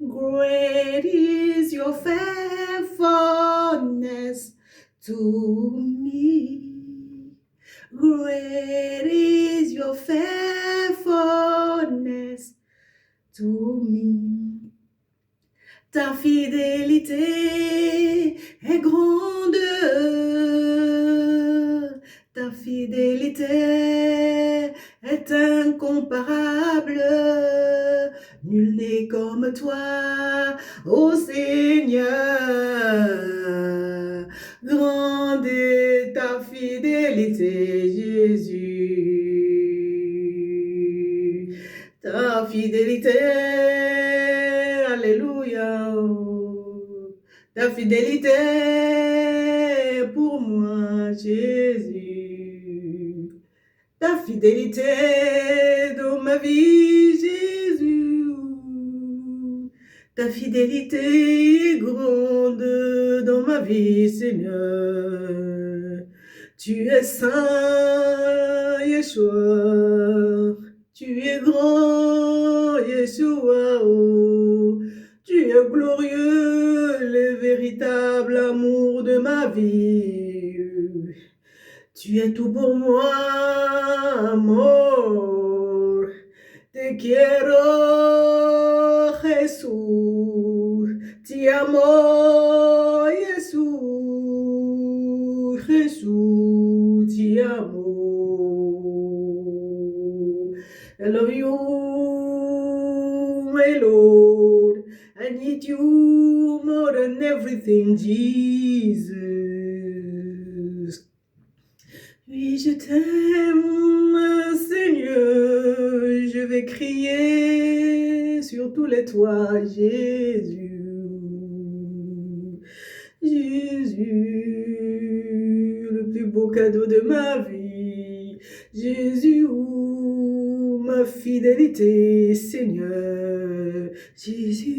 Great is your faithfulness to me. Great is your faithfulness to me. Ta fidélité est grande. Ta fidélité est incomparable. Nul n'est comme toi, ô Seigneur. Grande est ta fidélité, Jésus. Ta fidélité, alléluia. Ta fidélité pour moi, Jésus. Ta fidélité dans ma vie, Jésus. Ta fidélité est grande dans ma vie, Seigneur. Tu es saint, Yeshua. Tu es grand, Yeshua. Oh. Tu es glorieux, le véritable amour de ma vie. Tu es tout pour moi, amor. Te quiero, Jesús. Te amo, Jesús. Jesús, te amo. I love you, my Lord. I need you more than everything, Jesus. Oui, je t'aime, Seigneur. Je vais crier sur tous les toits, Jésus. Jésus, le plus beau cadeau de ma vie. Jésus, ma fidélité, Seigneur. Jésus,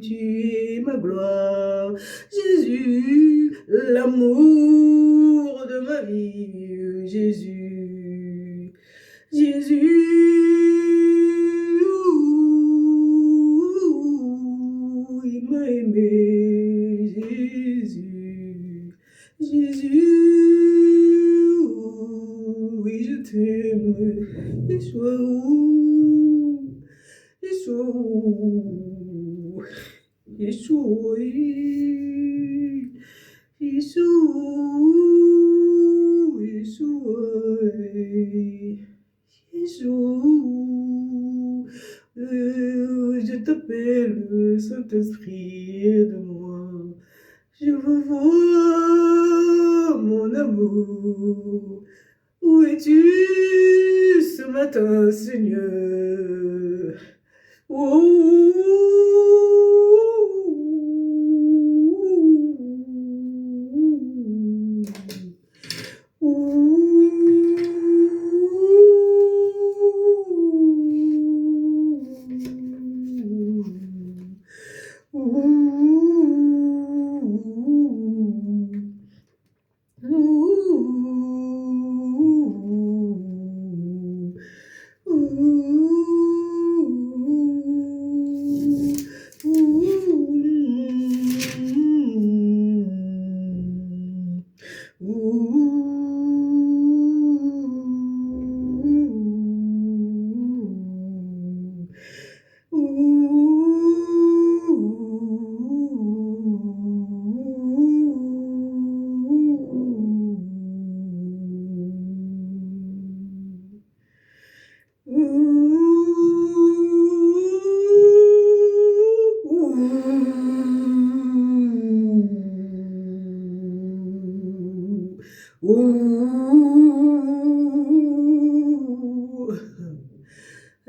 tu es ma gloire. Jésus, l'amour de ma vie. Jésus, Jésus, il m'a aimé. Jésus, Jésus, oui, je t'aime. Yeshua, Yeshua, Yeshua, Yeshua, Yeshua, je t'appelle, Saint-Esprit, aide-moi. Je veux voir mon amour. Où es-tu ce matin, Seigneur? Oh,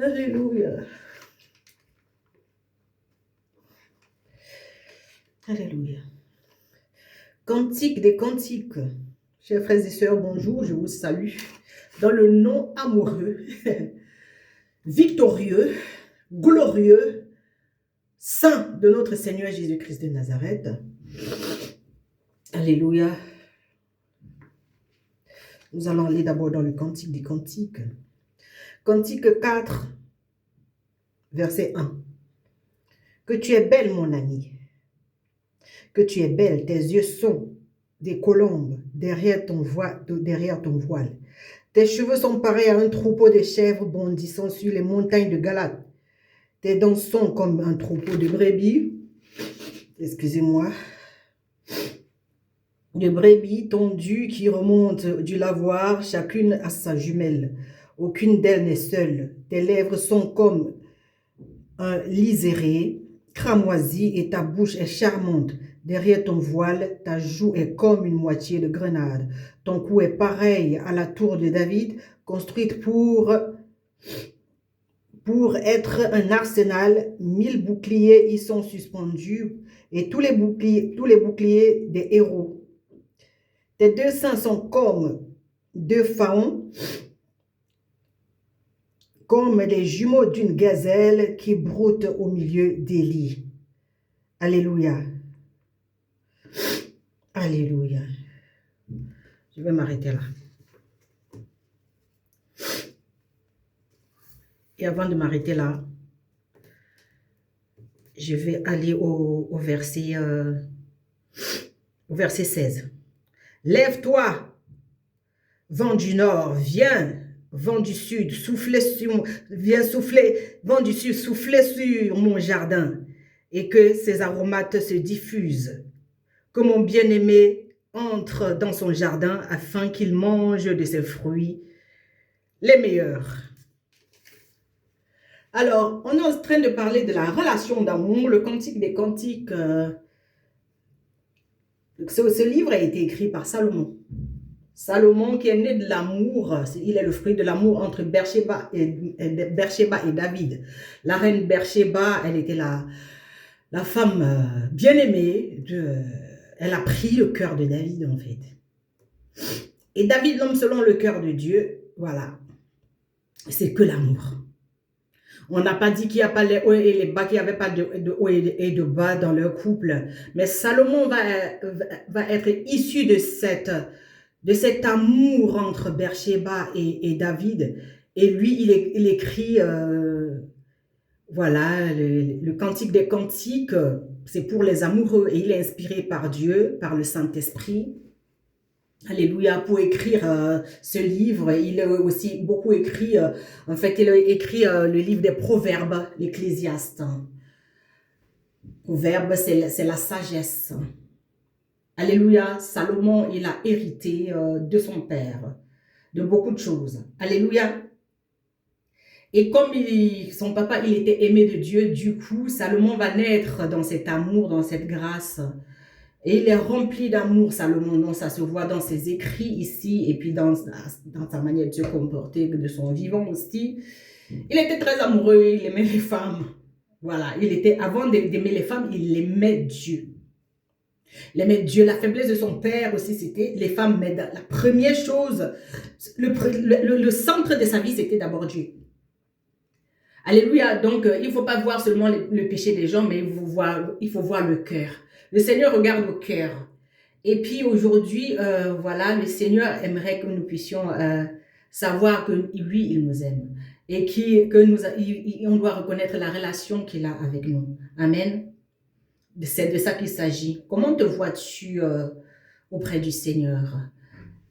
Alléluia. Alléluia. Cantique des cantiques. Chers frères et sœurs, bonjour, je vous salue dans le nom amoureux, victorieux, glorieux, saint de notre Seigneur Jésus-Christ de Nazareth. Alléluia. Nous allons aller d'abord dans le cantique des cantiques. Cantique 4. verset 1. Que tu es belle, mon ami. Que tu es belle, tes yeux sont des colombes derrière ton voile. Tes cheveux sont pareils à un troupeau de chèvres bondissant sur les montagnes de Galate. Tes dents sont comme un troupeau de brebis. Excusez-moi. De brebis tondues qui remontent du lavoir, chacune à sa jumelle. Aucune d'elles n'est seule. Tes lèvres sont comme un liséré cramoisi et ta bouche est charmante. Derrière ton voile, ta joue est comme une moitié de grenade. Ton cou est pareil à la tour de David, construite pour être un arsenal. 1000 boucliers y sont suspendus et tous les boucliers des héros. Tes deux seins sont comme deux faons, comme les jumeaux d'une gazelle qui broutent au milieu des lits. Alléluia. Alléluia. Je vais m'arrêter là. Et avant de m'arrêter là, je vais aller au verset 16. Lève-toi, vent du nord, viens, vent du sud, viens souffler, vent du sud, souffler sur mon jardin et que ses aromates se diffusent. Que mon bien-aimé entre dans son jardin afin qu'il mange de ses fruits les meilleurs. Alors, on est en train de parler de la relation d'amour, le Cantique des Cantiques. Ce livre a été écrit par Salomon. Salomon qui est né de l'amour, il est le fruit de l'amour entre Bersheba et David. La reine Bersheba, elle était la femme bien-aimée, elle a pris le cœur de David en fait. Et David, l'homme selon le cœur de Dieu, voilà, c'est que l'amour. On n'a pas dit qu'il n'y a pas les hauts et les bas, qu'il n'y avait pas de hauts et de bas dans leur couple. Mais Salomon va être issu de cet amour entre Bersheba et David. Et lui, il écrit, voilà, le Cantique des Cantiques, c'est pour les amoureux. Et il est inspiré par Dieu, par le Saint-Esprit. Alléluia, pour écrire ce livre. Il a aussi beaucoup écrit, en fait, il a écrit le livre des Proverbes, l'Ecclésiaste. Proverbes, c'est la sagesse. Alléluia, Salomon, il a hérité de son père, de beaucoup de choses. Alléluia. Et comme son papa, il était aimé de Dieu, du coup, Salomon va naître dans cet amour, dans cette grâce. Et il est rempli d'amour, Salomon. Donc, ça se voit dans ses écrits ici, et puis dans sa manière de se comporter, de son vivant aussi. Il était très amoureux, il aimait les femmes. Voilà, avant d'aimer les femmes, il aimait Dieu. Il aimait Dieu. La faiblesse de son père aussi, c'était les femmes. Mais la première chose, le centre de sa vie, c'était d'abord Dieu. Alléluia. Donc, il ne faut pas voir seulement le péché des gens, mais il faut voir le cœur. Le Seigneur regarde au cœur. Et puis aujourd'hui, voilà, le Seigneur aimerait que nous puissions savoir que lui, il nous aime. Et on doit reconnaître la relation qu'il a avec nous. Amen. C'est de ça qu'il s'agit. Comment te vois-tu auprès du Seigneur?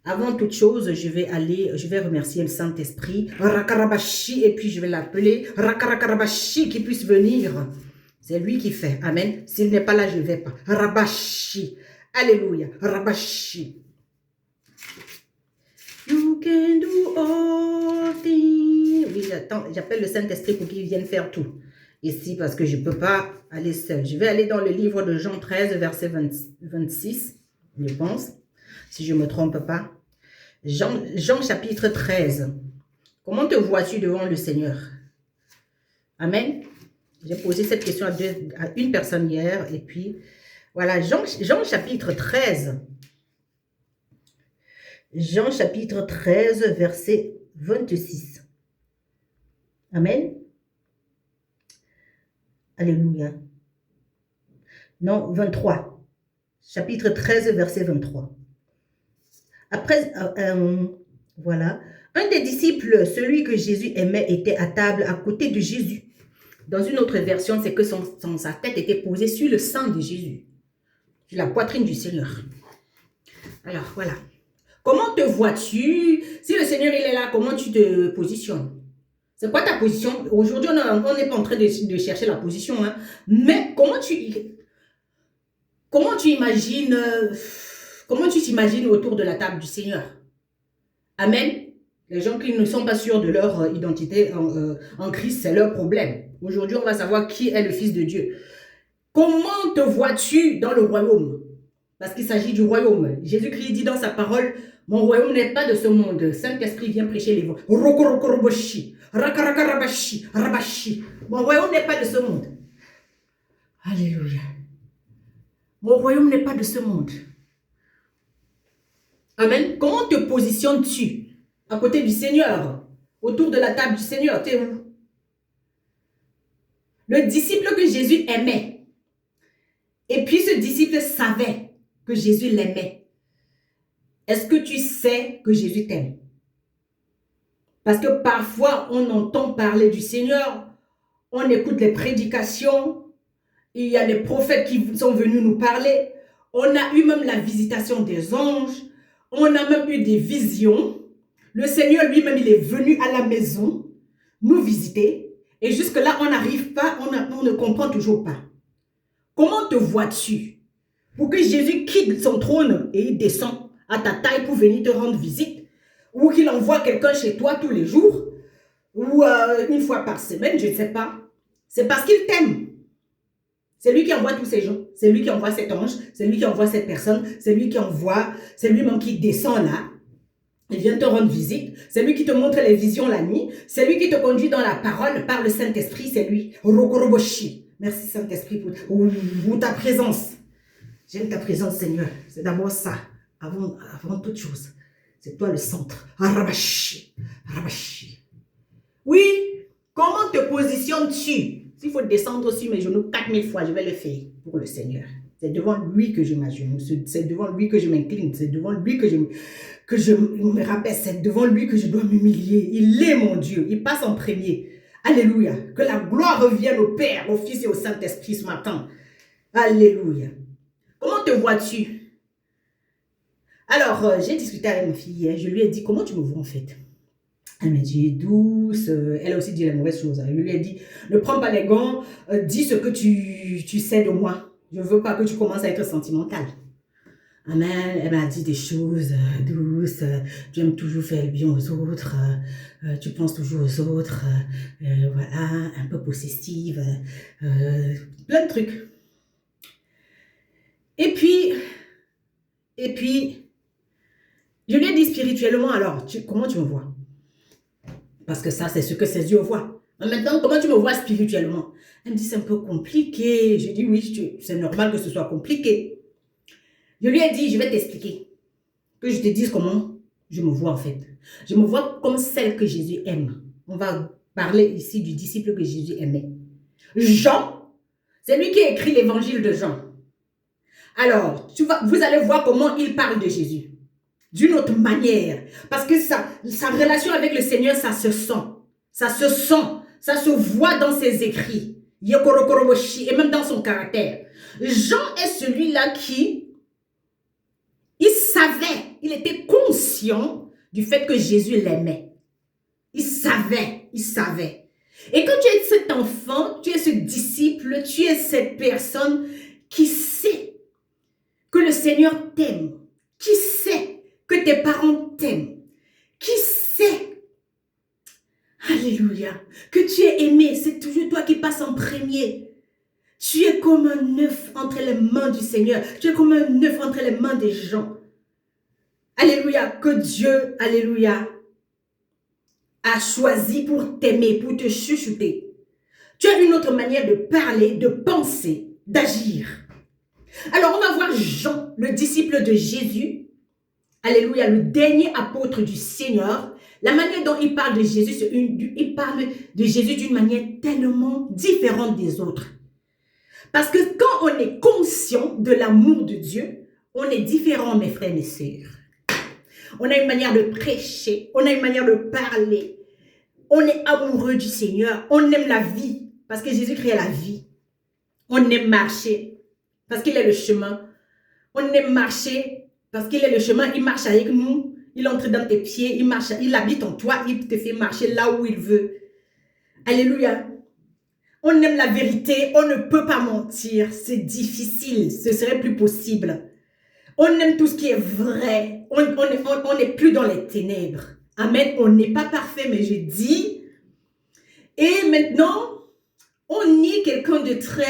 Avant toute chose, je vais remercier le Saint-Esprit. Rakarabashi, et puis je vais l'appeler Rakarabashi qui puisse venir. C'est lui qui fait. Amen. S'il n'est pas là, je ne vais pas. Rabashi. Alléluia. Rabashi. You can do all things. Oui, j'appelle le Saint-Esprit pour qu'il vienne faire tout. Ici, parce que je ne peux pas aller seul. Je vais aller dans le livre de Jean 13, verset 26, je pense. Si je ne me trompe pas. Jean chapitre 13. Comment te vois-tu devant le Seigneur? Amen. J'ai posé cette question à une personne hier. Et puis, voilà, Jean chapitre 13. Jean chapitre 13, verset 26. Amen. Alléluia. Non, 23. Chapitre 13, verset 23. Après, voilà. Un des disciples, celui que Jésus aimait, était à table à côté de Jésus. Dans une autre version, c'est que sa tête était posée sur le sang de Jésus, sur la poitrine du Seigneur. Alors, voilà. Comment te vois-tu? Si le Seigneur il est là, comment tu te positionnes? C'est quoi ta position? Aujourd'hui, on n'est pas en train de chercher la position, hein. Mais comment tu imagines, comment tu t'imagines autour de la table du Seigneur? Amen. Les gens qui ne sont pas sûrs de leur identité en Christ, c'est leur problème. Aujourd'hui, on va savoir qui est le Fils de Dieu. Comment te vois-tu dans le royaume? Parce qu'il s'agit du royaume. Jésus-Christ dit dans sa parole, mon royaume n'est pas de ce monde. Saint-Esprit vient prêcher les voix. Mon royaume n'est pas de ce monde. Alléluia. Mon royaume n'est pas de ce monde. Amen. Comment te positionnes-tu à côté du Seigneur? Autour de la table du Seigneur, tu es où? Le disciple que Jésus aimait. Et puis ce disciple savait que Jésus l'aimait. Est-ce que tu sais que Jésus t'aime? Parce que parfois, on entend parler du Seigneur, on écoute les prédications, il y a des prophètes qui sont venus nous parler, on a eu même la visitation des anges, on a même eu des visions. Le Seigneur lui-même, il est venu à la maison nous visiter et jusque-là, on n'arrive pas, on ne comprend toujours pas. Comment te vois-tu pour que Jésus quitte son trône et il descend à ta taille pour venir te rendre visite, ou qu'il envoie quelqu'un chez toi tous les jours, ou une fois par semaine, je ne sais pas. C'est parce qu'il t'aime. C'est lui qui envoie tous ces gens, c'est lui qui envoie cet ange, c'est lui qui envoie cette personne, c'est lui qui envoie, c'est lui-même qui descend là, il vient te rendre visite, c'est lui qui te montre les visions la nuit, c'est lui qui te conduit dans la parole par le Saint-Esprit, c'est lui. Merci Saint-Esprit pour ta présence. J'aime ta présence, Seigneur. C'est d'abord ça, avant toute chose. C'est toi le centre. Arabashi. Oui, comment te positionnes-tu? S'il faut descendre sur mes genoux 4000 fois, je vais le faire pour le Seigneur. C'est devant lui que je m'agenouille, c'est devant lui que je m'incline, c'est devant lui que je me rappelle, c'est devant lui que je dois m'humilier. Il est mon Dieu, il passe en premier. Alléluia. Que la gloire revienne au Père, au Fils et au Saint-Esprit ce matin. Alléluia. Comment te vois-tu? Alors, j'ai discuté avec ma fille hier, je lui ai dit, comment tu me vois en fait? Elle m'a dit, douce, elle a aussi dit la mauvaise chose. Elle lui a dit, ne prends pas les gants, dis ce que tu sais de moi. Je ne veux pas que tu commences à être sentimentale. Amen, elle m'a dit des choses douces, tu aimes toujours faire le bien aux autres, tu penses toujours aux autres, voilà, un peu possessive, plein de trucs. Et puis, je lui ai dit spirituellement, alors, comment tu me vois? Parce que ça, c'est ce que ses yeux voient. Maintenant, comment tu me vois spirituellement? Elle me dit, c'est un peu compliqué. J'ai dit, oui, c'est normal que ce soit compliqué. Je lui ai dit, je vais t'expliquer. Que je te dise comment je me vois en fait. Je me vois comme celle que Jésus aime. On va parler ici du disciple que Jésus aimait. Jean, c'est lui qui a écrit l'évangile de Jean. Alors, vous allez voir comment il parle de Jésus. D'une autre manière. Parce que sa relation avec le Seigneur, ça se sent. Ça se sent. Ça se voit dans ses écrits. Et même dans son caractère. Jean est celui-là qui, il savait, il était conscient du fait que Jésus l'aimait. Il savait. Et quand tu es cet enfant, tu es ce disciple, tu es cette personne qui sait que le Seigneur t'aime, qui sait que tes parents t'aiment, qui sait, alléluia, que tu es aimé, c'est toujours toi qui passes en premier. Tu es comme un œuf entre les mains du Seigneur, tu es comme un œuf entre les mains des gens. Alléluia, que Dieu, alléluia, a choisi pour t'aimer, pour te chuchoter. Tu as une autre manière de parler, de penser, d'agir. Alors on va voir Jean, le disciple de Jésus, alléluia, le dernier apôtre du Seigneur. La manière dont il parle de Jésus, il parle de Jésus d'une manière tellement différente des autres. Parce que quand on est conscient de l'amour de Dieu, on est différent, mes frères et mes sœurs. On a une manière de prêcher, on a une manière de parler. On est amoureux du Seigneur, on aime la vie. parce que Jésus-Christ est la vie. On aime marcher parce qu'il est le chemin. On aime marcher parce qu'il est le chemin. Il marche avec nous. Il entre dans tes pieds. Il marche, il habite en toi. Il te fait marcher là où il veut. Alléluia. On aime la vérité. On ne peut pas mentir. C'est difficile. Ce serait plus possible. On aime tout ce qui est vrai. On n'est plus dans les ténèbres. Amen. On n'est pas parfait, mais je dis. Et maintenant, on est quelqu'un de très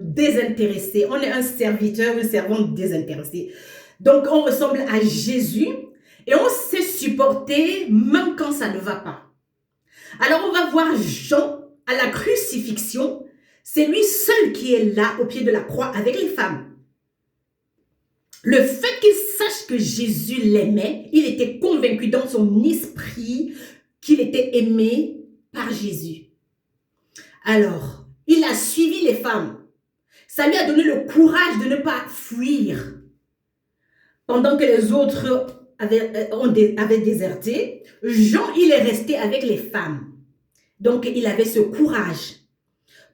désintéressé. On est un serviteur, une servante désintéressée. Donc, on ressemble à Jésus et on sait supporter même quand ça ne va pas. Alors, on va voir Jean à la crucifixion. C'est lui seul qui est là au pied de la croix avec les femmes. Le fait qu'il sache que Jésus l'aimait, il était convaincu dans son esprit qu'il était aimé par Jésus. Alors, il a suivi les femmes. Ça lui a donné le courage de ne pas fuir. Pendant que les autres avaient déserté, Jean, il est resté avec les femmes. Donc, il avait ce courage.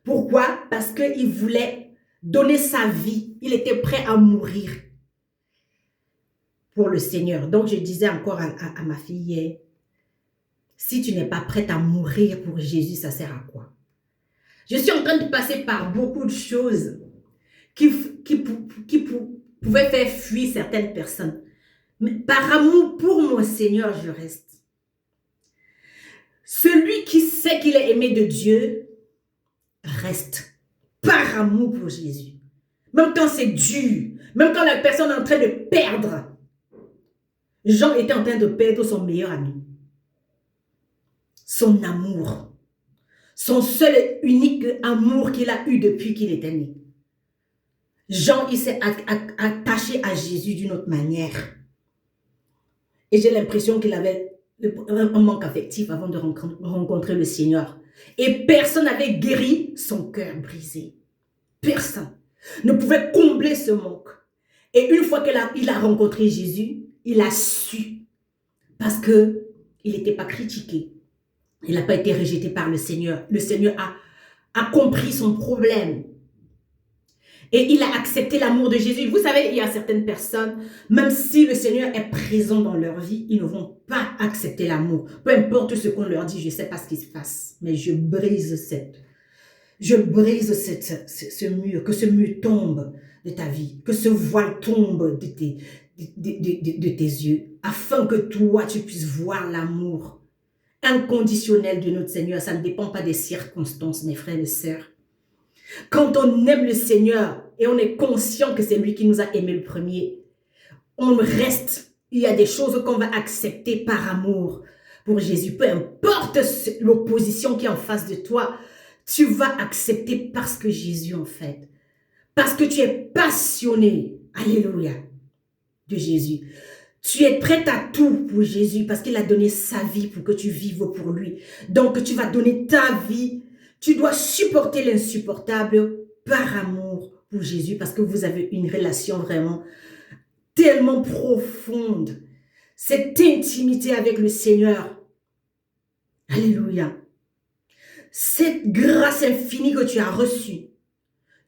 Pourquoi? Parce qu'il voulait donner sa vie. Il était prêt à mourir pour le Seigneur. Donc, je disais encore à ma fille hier, si tu n'es pas prête à mourir pour Jésus, ça sert à quoi? Je suis en train de passer par beaucoup de choses qui pouvaient faire fuir certaines personnes. Mais par amour pour mon Seigneur, je reste. Celui qui sait qu'il est aimé de Dieu, reste. Par amour pour Jésus. Même quand c'est dur, même quand la personne est en train de perdre. Jean était en train de perdre son meilleur ami. Son amour. Son seul et unique amour qu'il a eu depuis qu'il était né. Jean, il s'est attaché à Jésus d'une autre manière. Et j'ai l'impression qu'il avait un manque affectif avant de rencontrer le Seigneur. Et personne n'avait guéri son cœur brisé. Personne ne pouvait combler ce manque. Et une fois qu'il a rencontré Jésus, il a su. Parce qu'il n'était pas critiqué. Il n'a pas été rejeté par le Seigneur. Le Seigneur a compris son problème. Et il a accepté l'amour de Jésus. Vous savez, il y a certaines personnes, même si le Seigneur est présent dans leur vie, ils ne vont pas accepter l'amour. Peu importe ce qu'on leur dit, je ne sais pas ce qui se passe. Mais je brise ce mur, que ce mur tombe de ta vie, que ce voile tombe de tes yeux, afin que toi, tu puisses voir l'amour inconditionnel de notre Seigneur. Ça ne dépend pas des circonstances, mes frères et sœurs. Quand on aime le Seigneur et on est conscient que c'est lui qui nous a aimés le premier, on reste. Il y a des choses qu'on va accepter par amour pour Jésus. Peu importe l'opposition qui est en face de toi, tu vas accepter parce que Jésus en fait. Parce que tu es passionné, alléluia, de Jésus. Tu es prête à tout pour Jésus parce qu'il a donné sa vie pour que tu vives pour lui. Donc tu vas donner ta vie. Tu dois supporter l'insupportable par amour pour Jésus parce que vous avez une relation vraiment tellement profonde. Cette intimité avec le Seigneur. Alléluia. Cette grâce infinie que tu as reçue,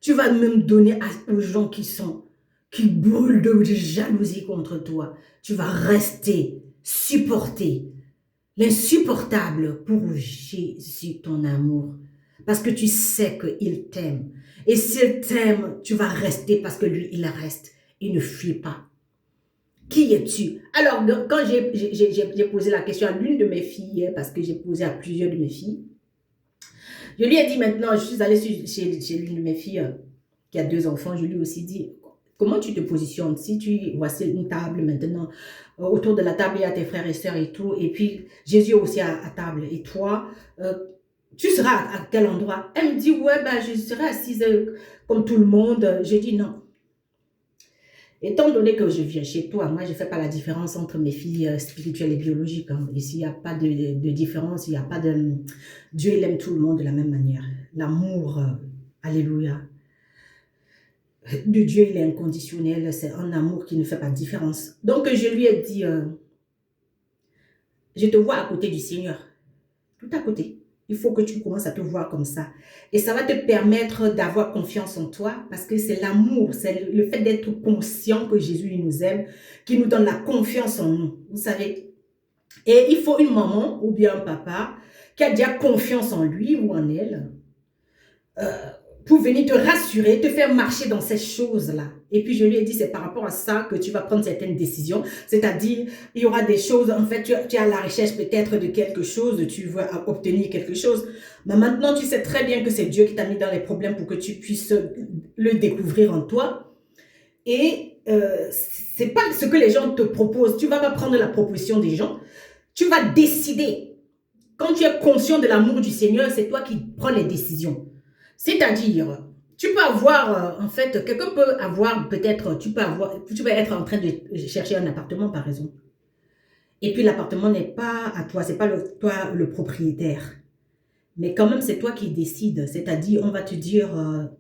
tu vas même donner aux gens qui brûlent de jalousie contre toi. Tu vas rester, supporter l'insupportable pour Jésus, ton amour. Parce que tu sais qu'il t'aime. Et s'il t'aime, tu vas rester parce que lui, il reste. Il ne fuit pas. Qui es-tu? Alors, quand j'ai posé la question à l'une de mes filles, parce que j'ai posé à plusieurs de mes filles, je lui ai dit maintenant, je suis allée chez l'une de mes filles qui a 2 enfants, je lui ai aussi dit, comment tu te positionnes? Si voici une table maintenant, autour de la table, il y a tes frères et sœurs et tout, et puis Jésus aussi à table, et toi, tu seras à quel endroit? Elle me dit, ouais, ben, je serai assise comme tout le monde. Je dis non. Étant donné que je viens chez toi, moi, je ne fais pas la différence entre mes filles spirituelles et biologiques. Hein. Ici, il n'y a pas de différence, il n'y a pas de... Dieu, il aime tout le monde de la même manière. L'amour, alléluia, de Dieu, il est inconditionnel. C'est un amour qui ne fait pas de différence. Donc, je lui ai dit, je te vois à côté du Seigneur. Tout à côté. Il faut que tu commences à te voir comme ça. Et ça va te permettre d'avoir confiance en toi parce que c'est l'amour, c'est le fait d'être conscient que Jésus il nous aime, qui nous donne la confiance en nous. Vous savez. Et il faut une maman ou bien un papa qui a déjà confiance en lui ou en elle pour venir te rassurer, te faire marcher dans ces choses-là. Et puis je lui ai dit, c'est par rapport à ça que tu vas prendre certaines décisions. C'est-à-dire, il y aura des choses, en fait, tu es à la recherche peut-être de quelque chose, tu veux obtenir quelque chose. Mais maintenant, tu sais très bien que c'est Dieu qui t'a mis dans les problèmes pour que tu puisses le découvrir en toi. Et c'est pas ce que les gens te proposent. Tu vas pas prendre la proposition des gens. Tu vas décider. Quand tu es conscient de l'amour du Seigneur, c'est toi qui prends les décisions. C'est-à-dire, tu peux avoir, en fait, quelqu'un peut avoir, peut-être, tu peux être en train de chercher un appartement, par exemple. Et puis, l'appartement n'est pas à toi, c'est pas toi le propriétaire. Mais quand même, c'est toi qui décides. C'est-à-dire, on va te dire,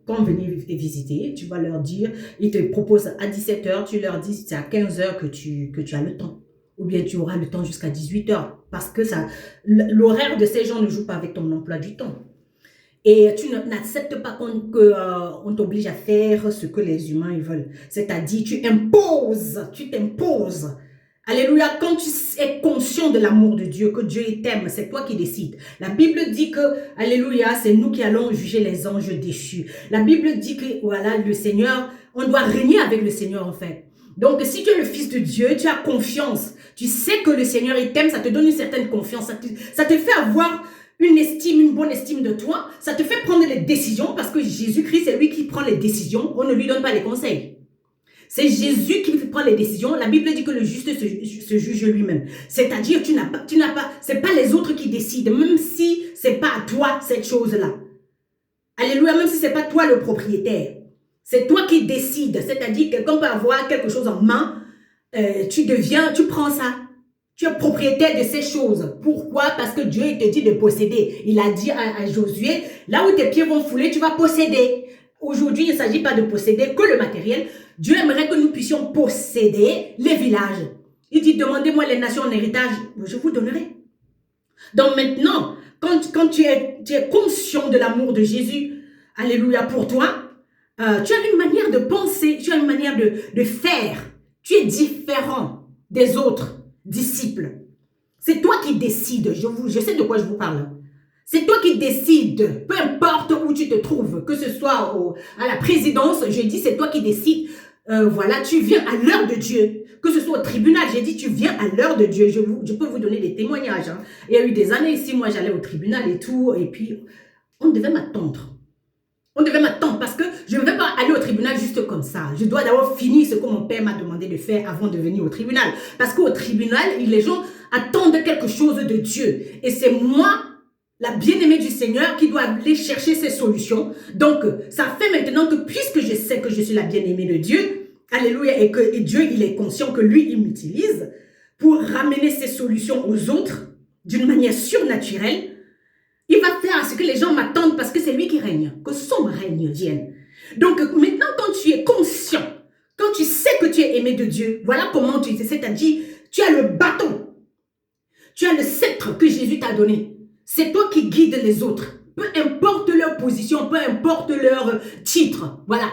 quand venir visiter, tu vas leur dire, ils te proposent à 17 h, tu leur dis, c'est à 15 h que tu as le temps. Ou bien tu auras le temps jusqu'à 18 h. Parce que l'horaire de ces gens ne joue pas avec ton emploi du temps. Et tu n'acceptes pas qu'on t'oblige à faire ce que les humains ils veulent. C'est-à-dire, tu t'imposes. Alléluia, quand tu es conscient de l'amour de Dieu, que Dieu t'aime, c'est toi qui décides. La Bible dit que, alléluia, c'est nous qui allons juger les anges déchus. La Bible dit que, voilà, le Seigneur, on doit régner avec le Seigneur en fait. Donc, si tu es le fils de Dieu, tu as confiance. Tu sais que le Seigneur il t'aime, ça te donne une certaine confiance. Ça te fait avoir une bonne estime de toi, ça te fait prendre les décisions parce que Jésus-Christ, c'est lui qui prend les décisions, on ne lui donne pas les conseils. C'est Jésus qui prend les décisions. La Bible dit que le juste se juge lui-même. C'est-à-dire, c'est pas les autres qui décident, même si c'est pas à toi cette chose-là. Alléluia, même si c'est pas toi le propriétaire. C'est toi qui décides. C'est-à-dire, quelqu'un peut avoir quelque chose en main, tu prends ça. Tu es propriétaire de ces choses. Pourquoi? Parce que Dieu il te dit de posséder. Il a dit à Josué, là où tes pieds vont fouler, tu vas posséder. Aujourd'hui, il ne s'agit pas de posséder que le matériel. Dieu aimerait que nous puissions posséder les villages. Il dit, demandez-moi les nations en héritage, je vous donnerai. Donc maintenant, quand tu es conscient de l'amour de Jésus, alléluia pour toi, tu as une manière de penser, tu as une manière de faire. Tu es différent des autres disciples. C'est toi qui décides. Je sais de quoi je vous parle. C'est toi qui décides. Peu importe où tu te trouves, que ce soit à la présidence, j'ai dit c'est toi qui décides. Voilà, tu viens à l'heure de Dieu. Que ce soit au tribunal, j'ai dit tu viens à l'heure de Dieu. Je peux vous donner des témoignages. Hein. Il y a eu des années ici, moi j'allais au tribunal et tout, et puis on devait m'attendre. On devait m'attendre parce que je ne vais pas aller au tribunal juste comme ça. Je dois d'abord finir ce que mon père m'a demandé de faire avant de venir au tribunal. Parce qu'au tribunal, les gens attendent quelque chose de Dieu. Et c'est moi, la bien-aimée du Seigneur, qui doit aller chercher ces solutions. Donc, ça fait maintenant que puisque je sais que je suis la bien-aimée de Dieu, alléluia, et Dieu, il est conscient que lui, il m'utilise pour ramener ces solutions aux autres d'une manière surnaturelle. Il va faire à ce que les gens m'attendent parce que c'est lui qui règne, que son règne vienne. Donc maintenant, quand tu es conscient, quand tu sais que tu es aimé de Dieu, voilà comment tu es, c'est-à-dire, tu as le bâton, tu as le sceptre que Jésus t'a donné. C'est toi qui guides les autres, peu importe leur position, peu importe leur titre, voilà.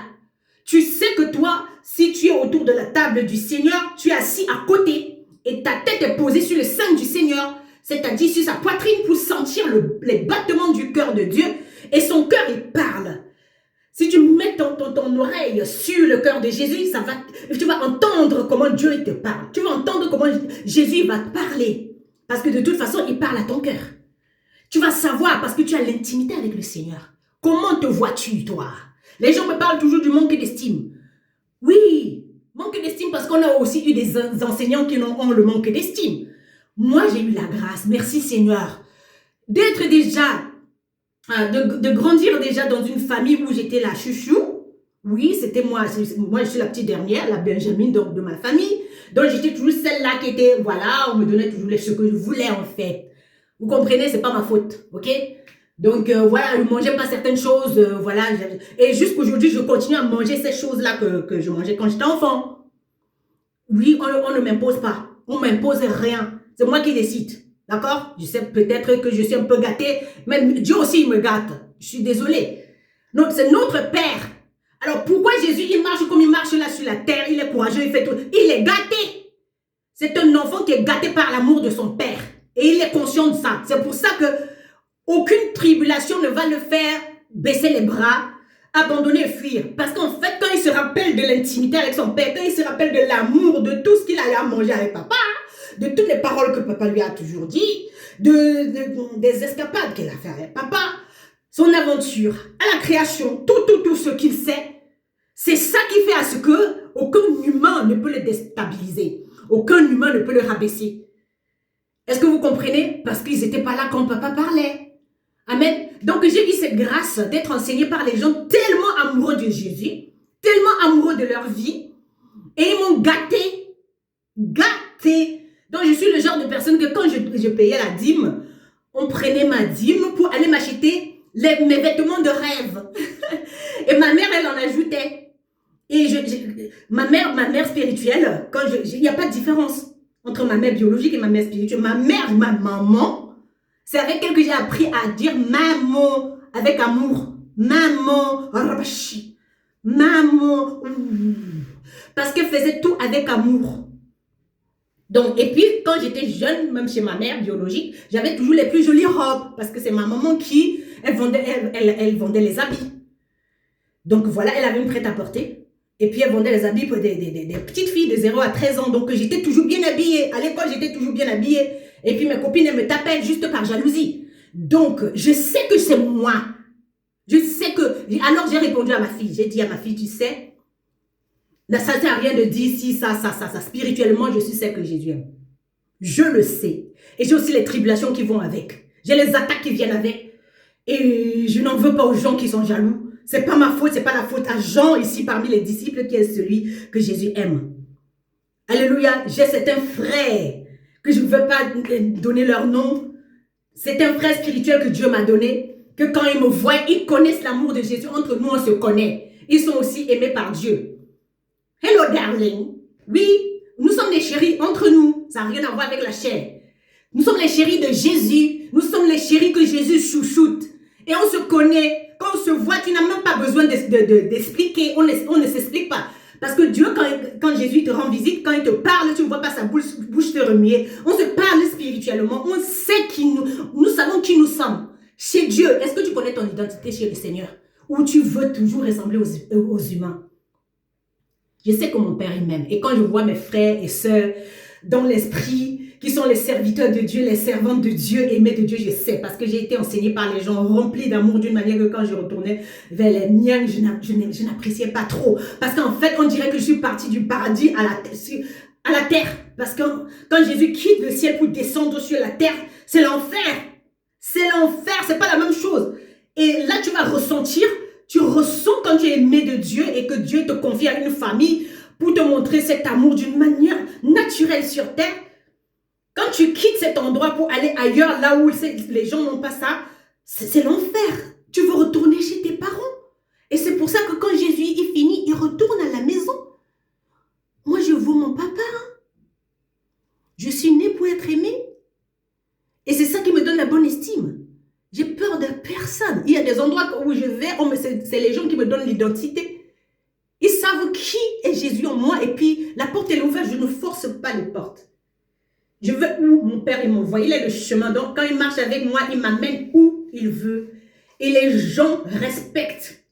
Tu sais que toi, si tu es autour de la table du Seigneur, tu es assis à côté et ta tête est posée sur le sein du Seigneur. C'est-à-dire sur sa poitrine pour sentir les battements du cœur de Dieu. Et son cœur, il parle. Si tu mets ton oreille sur le cœur de Jésus, tu vas entendre comment Dieu il te parle. Tu vas entendre comment Jésus va te parler. Parce que de toute façon, il parle à ton cœur. Tu vas savoir parce que tu as l'intimité avec le Seigneur. Comment te vois-tu, toi? Les gens me parlent toujours du manque d'estime. Oui, manque d'estime parce qu'on a aussi eu des enseignants qui ont le manque d'estime. Moi, j'ai eu la grâce, merci Seigneur, d'être déjà, de grandir déjà dans une famille où j'étais la chouchou. Oui, c'était moi. Moi, je suis la petite dernière, la Benjamin de ma famille. Donc, j'étais toujours celle-là qui était, voilà, on me donnait toujours ce que je voulais en fait. Vous comprenez, c'est pas ma faute, ok? Donc, voilà, je ne mangeais pas certaines choses, voilà. Et jusqu'aujourd'hui, je continue à manger ces choses-là que je mangeais quand j'étais enfant. Oui, on ne m'impose pas. On ne m'impose rien. C'est moi qui décide. D'accord? Je sais peut-être que je suis un peu gâtée, mais Dieu aussi il me gâte. Je suis désolée. Donc c'est notre Père. Alors pourquoi Jésus il marche comme il marche là sur la terre, il est courageux, il fait tout. Il est gâté. C'est un enfant qui est gâté par l'amour de son Père. Et il est conscient de ça. C'est pour ça que aucune tribulation ne va le faire baisser les bras, abandonner et fuir. Parce qu'en fait, quand il se rappelle de l'intimité avec son Père, quand il se rappelle de l'amour, de tout ce qu'il a mangé avec papa, de toutes les paroles que papa lui a toujours dit, des escapades qu'il a fait avec papa, son aventure, à la création, tout ce qu'il sait, c'est ça qui fait à ce que aucun humain ne peut le déstabiliser. Aucun humain ne peut le rabaisser. Est-ce que vous comprenez? Parce qu'ils n'étaient pas là quand papa parlait. Amen. Donc j'ai eu cette grâce d'être enseigné par les gens tellement amoureux de Jésus, tellement amoureux de leur vie, et ils m'ont gâté. Gâté. Donc je suis le genre de personne que quand je payais la dîme, on prenait ma dîme pour aller m'acheter mes vêtements de rêve. Et ma mère, elle en ajoutait. Et ma mère spirituelle, il n'y a pas de différence entre ma mère biologique et ma mère spirituelle. Ma mère, ma maman, c'est avec elle que j'ai appris à dire maman avec amour. Maman, rabashi. Maman. Parce qu'elle faisait tout avec amour. Donc, et puis, quand j'étais jeune, même chez ma mère biologique, j'avais toujours les plus jolies robes. Parce que c'est ma maman qui, elle vendait les habits. Donc voilà, elle avait une prête-à-porter. Et puis elle vendait les habits pour des petites filles de 0 à 13 ans. Donc j'étais toujours bien habillée. À l'école, j'étais toujours bien habillée. Et puis mes copines, elles me tapaient juste par jalousie. Donc je sais que c'est moi. Je sais que... Alors j'ai répondu à ma fille. J'ai dit à ma fille, tu sais, ça ne sert à rien de dire si ça. Spirituellement, je suis celle que Jésus aime. Je le sais. Et j'ai aussi les tribulations qui vont avec. J'ai les attaques qui viennent avec. Et je n'en veux pas aux gens qui sont jaloux. C'est pas ma faute, c'est pas la faute à Jean ici parmi les disciples qui est celui que Jésus aime. Alléluia, j'ai certains frères que je ne veux pas donner leur nom. C'est un frère spirituel que Dieu m'a donné, que quand ils me voient, ils connaissent l'amour de Jésus. Entre nous, on se connaît. Ils sont aussi aimés par Dieu. Hello darling. Oui, nous sommes les chéris entre nous. Ça n'a rien à voir avec la chair. Nous sommes les chéris de Jésus. Nous sommes les chéris que Jésus chouchoute. Et on se connaît. Quand on se voit, tu n'as même pas besoin d'expliquer. On ne s'explique pas. Parce que Dieu, quand Jésus te rend visite, quand il te parle, tu ne vois pas sa bouche te remuer. On se parle spirituellement. On sait qui nous savons qui nous sommes. Chez Dieu, est-ce que tu connais ton identité chez le Seigneur? Ou tu veux toujours ressembler aux humains? Je sais que mon Père il m'aime. Et quand je vois mes frères et sœurs dans l'esprit, qui sont les serviteurs de Dieu, les servantes de Dieu, aimés de Dieu, je sais, parce que j'ai été enseignée par les gens remplis d'amour d'une manière que quand je retournais vers les miens, je n'appréciais pas trop. Parce qu'en fait, on dirait que je suis partie du paradis à la terre. Parce que quand Jésus quitte le ciel pour descendre sur la terre, c'est l'enfer. C'est l'enfer, c'est pas la même chose. Et là, tu vas ressentir, tu ressens quand tu es aimé de Dieu et que Dieu te confie à une famille pour te montrer cet amour d'une manière naturelle sur terre. Quand tu quittes cet endroit pour aller ailleurs, là où les gens n'ont pas ça, c'est l'enfer. Tu veux retourner chez tes parents. Et c'est pour ça que quand Jésus il finit, il retourne à la maison. Moi, je vaux mon papa. Je suis née pour être aimée. Et c'est ça qui me donne la bonne estime. J'ai peur de personne. Il y a des endroits où je vais, c'est les gens qui me donnent l'identité. Ils savent qui est Jésus en moi. Et puis, la porte est ouverte, je ne force pas les portes. Je veux où mon Père il m'envoie. Il est le chemin. Donc, quand il marche avec moi, il m'amène où il veut. Et les gens respectent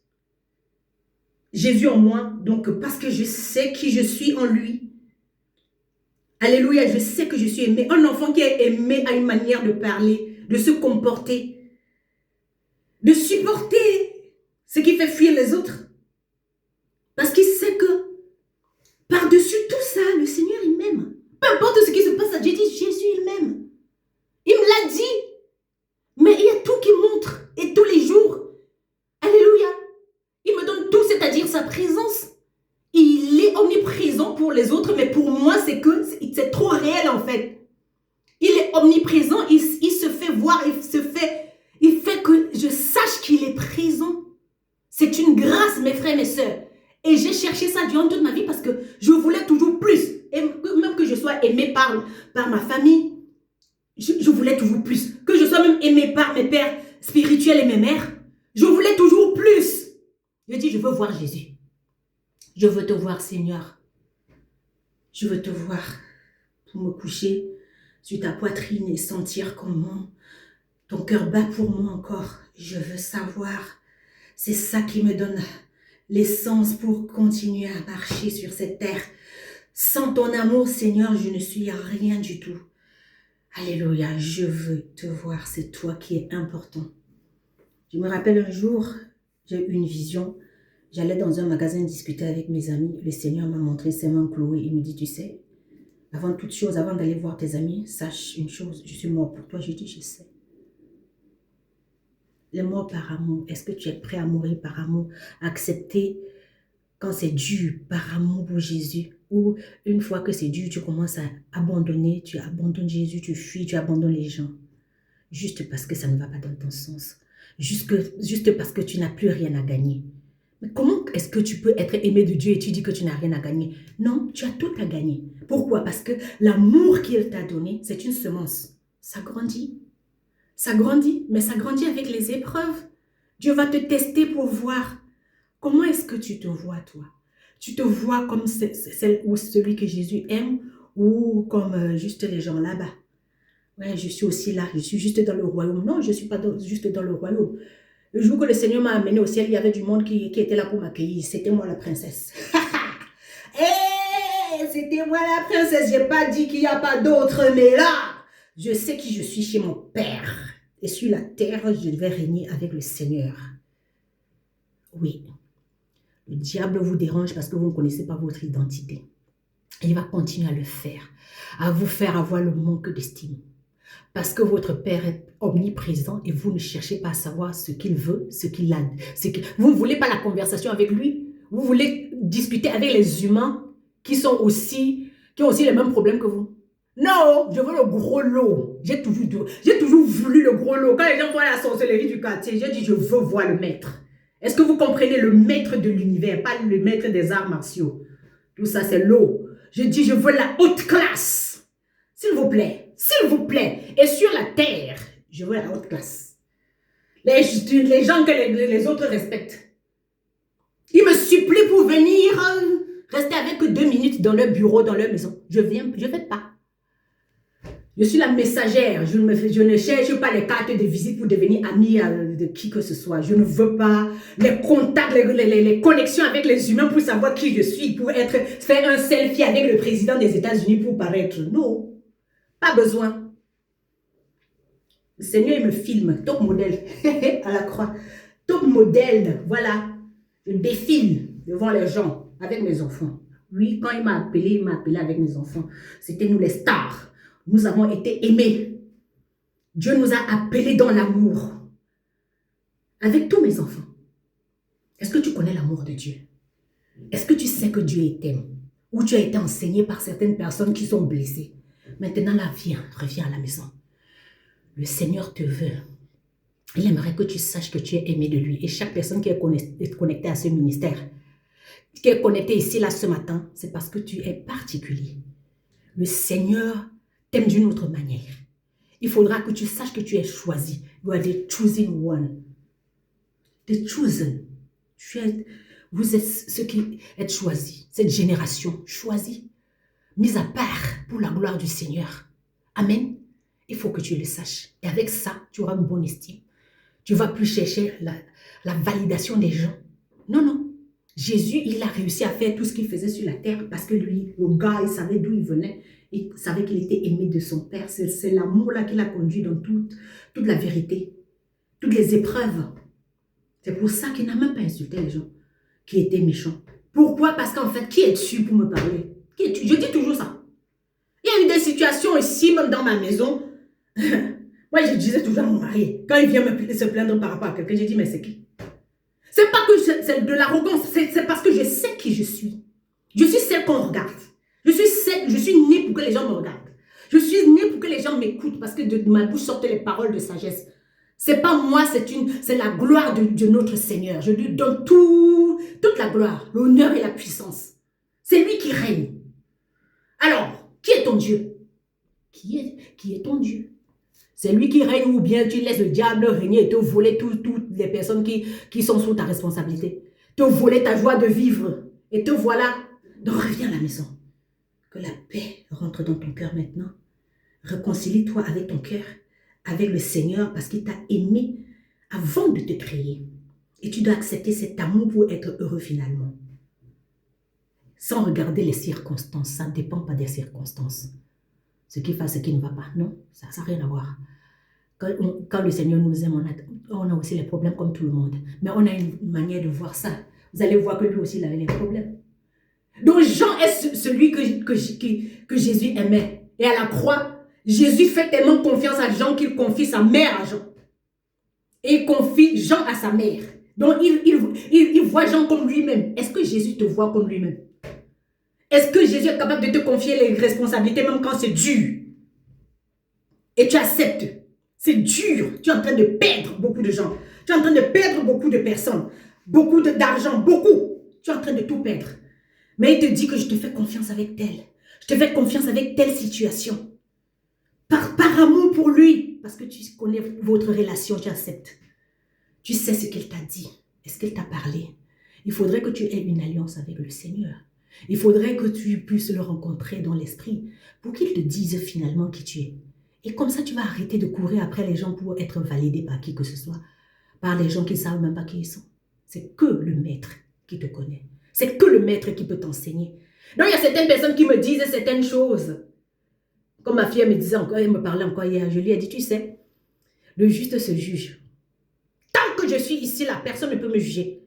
Jésus en moi. Donc, parce que je sais qui je suis en lui. Alléluia, je sais que je suis aimé. Un enfant qui est aimé a une manière de parler, de se comporter, de supporter ce qui fait fuir les autres. Parce qu'il sait que par-dessus tout ça, le Seigneur, il m'aime. Peu importe ce qui se passe, j'ai dit, Jésus, il m'aime. Il me l'a dit. Mais il y a tout qui montre. Et tous les jours. Alléluia. Il me donne tout, c'est-à-dire sa présence. Il est omniprésent pour les autres, mais pour moi, c'est c'est trop réel en fait. Il est omniprésent, il se fait voir, il fait que je sache qu'il est présent. C'est une grâce, mes frères, mes sœurs. Et j'ai cherché ça durant toute ma vie parce que je voulais toujours plus. Et même que je sois aimée par ma famille. je voulais toujours plus. Que je sois même aimée par mes pères spirituels et mes mères. Je voulais toujours plus. Je dis, je veux voir Jésus. Je veux te voir, Seigneur. Je veux te voir pour me coucher sur ta poitrine et sentir comment ton cœur bat pour moi encore. Je veux savoir. C'est ça qui me donne l'essence pour continuer à marcher sur cette terre. Sans ton amour, Seigneur, je ne suis rien du tout. Alléluia, je veux te voir. C'est toi qui es important. Je me rappelle un jour, j'ai eu une vision. J'allais dans un magasin discuter avec mes amis. Le Seigneur m'a montré ses mains clouées. Il me dit, tu sais, avant toute chose, avant d'aller voir tes amis, sache une chose, je suis mort pour toi. Je dis, je sais. Les morts par amour, est-ce que tu es prêt à mourir par amour, à accepter quand c'est dur, par amour pour Jésus, ou une fois que c'est dur, tu commences à abandonner, tu abandonnes Jésus, tu fuis, tu abandonnes les gens, juste parce que ça ne va pas dans ton sens, juste parce que tu n'as plus rien à gagner. Mais comment est-ce que tu peux être aimé de Dieu et tu dis que tu n'as rien à gagner? Non, tu as tout à gagner. Pourquoi? Parce que l'amour qu'il t'a donné, c'est une semence. Ça grandit. Ça grandit, mais ça grandit avec les épreuves. Dieu va te tester pour voir comment est-ce que tu te vois, toi. Tu te vois comme celle ou celui que Jésus aime ou comme juste les gens là-bas. Ouais, je suis aussi là, je suis juste dans le royaume. Non, je ne suis pas juste dans le royaume. Le jour que le Seigneur m'a amené au ciel, il y avait du monde qui était là pour m'accueillir. C'était moi la princesse. Hey, c'était moi la princesse. Je n'ai pas dit qu'il n'y a pas d'autre, mais là, je sais qui je suis chez mon Père. Et sur la terre, je vais régner avec le Seigneur. Oui, le diable vous dérange parce que vous ne connaissez pas votre identité. Et il va continuer à le faire, à vous faire avoir le manque d'estime. Parce que votre Père est omniprésent et vous ne cherchez pas à savoir ce qu'il veut, ce qu'il a. Vous ne voulez pas la conversation avec lui. Vous voulez discuter avec les humains qui ont aussi les mêmes problèmes que vous. Non, je veux le gros lot. J'ai toujours voulu le gros lot. Quand les gens voient la sorcellerie du quartier, j'ai dit je veux voir le maître. Est-ce que vous comprenez le maître de l'univers, pas le maître des arts martiaux? Tout ça, c'est l'eau. Je dis je veux la haute classe. S'il vous plaît. S'il vous plaît. Et sur la terre, je veux la haute classe. Les gens que les autres respectent. Ils me supplient pour venir rester avec 2 minutes dans leur bureau, dans leur maison. Je ne fais pas. Je suis la messagère. Je ne cherche pas les cartes de visite pour devenir amie de qui que ce soit. Je ne veux pas les contacts, les connexions avec les humains pour savoir qui je suis, pour faire un selfie avec le président des États-Unis pour paraître. Non. Pas besoin. Le Seigneur, il me filme. Top modèle. À la croix. Top modèle. Voilà. Je défile devant les gens avec mes enfants. Oui, quand il m'a appelé avec mes enfants. C'était nous les stars. Nous avons été aimés. Dieu nous a appelés dans l'amour. Avec tous mes enfants. Est-ce que tu connais l'amour de Dieu? Est-ce que tu sais que Dieu t'aime? Ou tu as été enseigné par certaines personnes qui sont blessées? Maintenant, là, reviens à la maison. Le Seigneur te veut. Il aimerait que tu saches que tu es aimé de lui. Et chaque personne qui est connectée à ce ministère, qui est connectée ici, là, ce matin, c'est parce que tu es particulier. Le Seigneur t'aime d'une autre manière. Il faudra que tu saches que tu es choisi. You are the chosen one. The chosen. Vous êtes ceux qui êtes choisis. Cette génération choisie. Mise à part pour la gloire du Seigneur. Amen. Il faut que tu le saches. Et avec ça, tu auras une bonne estime. Tu ne vas plus chercher la validation des gens. Non, non. Jésus, il a réussi à faire tout ce qu'il faisait sur la terre parce que lui, le gars, il savait d'où il venait. Il savait qu'il était aimé de son Père. C'est l'amour-là qui l'a conduit dans toute la vérité. Toutes les épreuves. C'est pour ça qu'il n'a même pas insulté les gens qui étaient méchants. Pourquoi? Parce qu'en fait, qui es-tu pour me parler? Qui es-tu? Je dis toujours ça. Il y a eu des situations ici, même dans ma maison. Moi, je disais toujours à mon mari, quand il vient se plaindre par rapport à quelqu'un, je dis, mais c'est qui? C'est pas que c'est de l'arrogance, c'est parce que je sais qui je suis. Je suis celle qu'on regarde. Je suis née pour que les gens me regardent. Je suis née pour que les gens m'écoutent parce que de ma bouche sortent les paroles de sagesse. C'est pas moi, c'est la gloire de notre Seigneur. Je lui donne toute la gloire, l'honneur et la puissance. C'est lui qui règne. Alors, qui est ton Dieu? Qui est ton Dieu? C'est lui qui règne ou bien tu laisses le diable régner et te voler toutes les personnes qui sont sous ta responsabilité. Te voler ta joie de vivre. Et te voilà. Donc reviens à la maison. Que la paix rentre dans ton cœur maintenant. Réconcilie-toi avec ton cœur, avec le Seigneur parce qu'il t'a aimé avant de te créer. Et tu dois accepter cet amour pour être heureux finalement. Sans regarder les circonstances. Ça ne dépend pas des circonstances. Ce qui va, ce qui ne va pas. Non, ça n'a rien à voir. Quand le Seigneur nous aime, on a aussi les problèmes comme tout le monde. Mais on a une manière de voir ça. Vous allez voir que lui aussi, il avait les problèmes. Donc Jean est celui que Jésus aimait. Et à la croix, Jésus fait tellement confiance à Jean qu'il confie sa mère à Jean. Et il confie Jean à sa mère. Donc il voit Jean comme lui-même. Est-ce que Jésus te voit comme lui-même? Est-ce que Jésus est capable de te confier les responsabilités même quand c'est dur? Et tu acceptes. C'est dur. Tu es en train de perdre beaucoup de gens. Tu es en train de perdre beaucoup de personnes. Beaucoup d'argent. Beaucoup. Tu es en train de tout perdre. Mais il te dit que je te fais confiance avec tel. Je te fais confiance avec telle situation. Par amour pour lui. Parce que tu connais votre relation, tu acceptes. Tu sais ce qu'il t'a dit. Est-ce qu'il t'a parlé? Il faudrait que tu aies une alliance avec le Seigneur. Il faudrait que tu puisses le rencontrer dans l'esprit pour qu'il te dise finalement qui tu es. Et comme ça, tu vas arrêter de courir après les gens pour être validé par qui que ce soit. Par les gens qui ne savent même pas qui ils sont. C'est que le maître qui te connaît. C'est que le maître qui peut t'enseigner. Donc, il y a certaines personnes qui me disent certaines choses. Comme ma fille elle me disait encore, elle me parlait encore hier, je lui ai dit, tu sais, le juste se juge. Tant que je suis ici, là, personne ne peut me juger.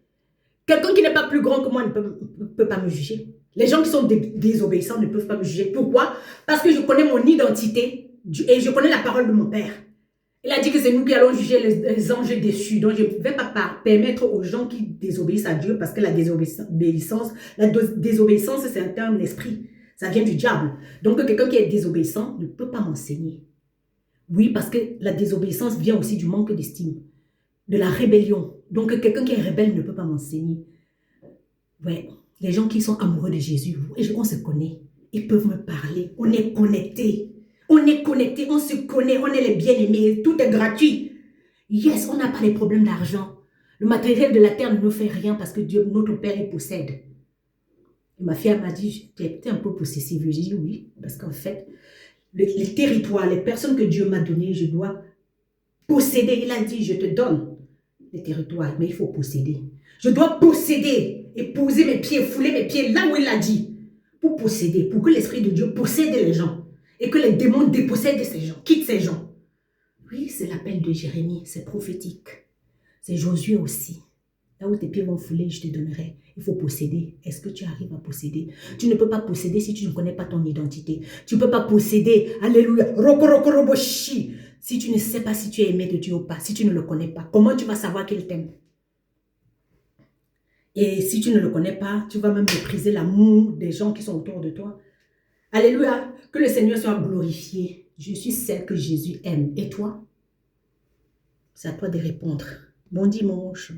Quelqu'un qui n'est pas plus grand que moi ne peut pas me juger. Les gens qui sont désobéissants ne peuvent pas me juger. Pourquoi? Parce que je connais mon identité et je connais la parole de mon Père. Il a dit que c'est nous qui allons juger les anges déçus. Donc, je ne vais pas permettre aux gens qui désobéissent à Dieu parce que la désobéissance, c'est un esprit. Ça vient du diable. Donc, quelqu'un qui est désobéissant ne peut pas m'enseigner. Oui, parce que la désobéissance vient aussi du manque d'estime, de la rébellion. Donc, quelqu'un qui est rebelle ne peut pas m'enseigner. Ouais, les gens qui sont amoureux de Jésus, on se connaît. Ils peuvent me parler. On est connectés. On est connectés, on se connaît, on est les bien-aimés. Tout est gratuit. Yes, on n'a pas les problèmes d'argent. Le matériel de la terre ne nous fait rien parce que Dieu, notre Père, il possède. Et ma fille m'a dit, tu es un peu possessive. J'ai dit oui, parce qu'en fait, les territoires, les personnes que Dieu m'a données, je dois posséder. Il a dit, je te donne les territoires, mais il faut posséder. Je dois posséder et poser mes pieds, fouler mes pieds là où il a dit. Pour posséder, pour que l'Esprit de Dieu possède les gens. Et que les démons dépossèdent ces gens, quittent ces gens. Oui, c'est l'appel de Jérémie, c'est prophétique. C'est Josué aussi. Là où tes pieds vont fouler, je te donnerai. Il faut posséder. Est-ce que tu arrives à posséder? Tu ne peux pas posséder si tu ne connais pas ton identité. Tu ne peux pas posséder, alléluia, rokorokoroboshi, si tu ne sais pas si tu es aimé de Dieu ou pas, si tu ne le connais pas. Comment tu vas savoir qu'il t'aime? Et si tu ne le connais pas, tu vas même mépriser l'amour des gens qui sont autour de toi. Alléluia, que le Seigneur soit glorifié. Je suis celle que Jésus aime. Et toi? C'est à toi de répondre. Bon dimanche.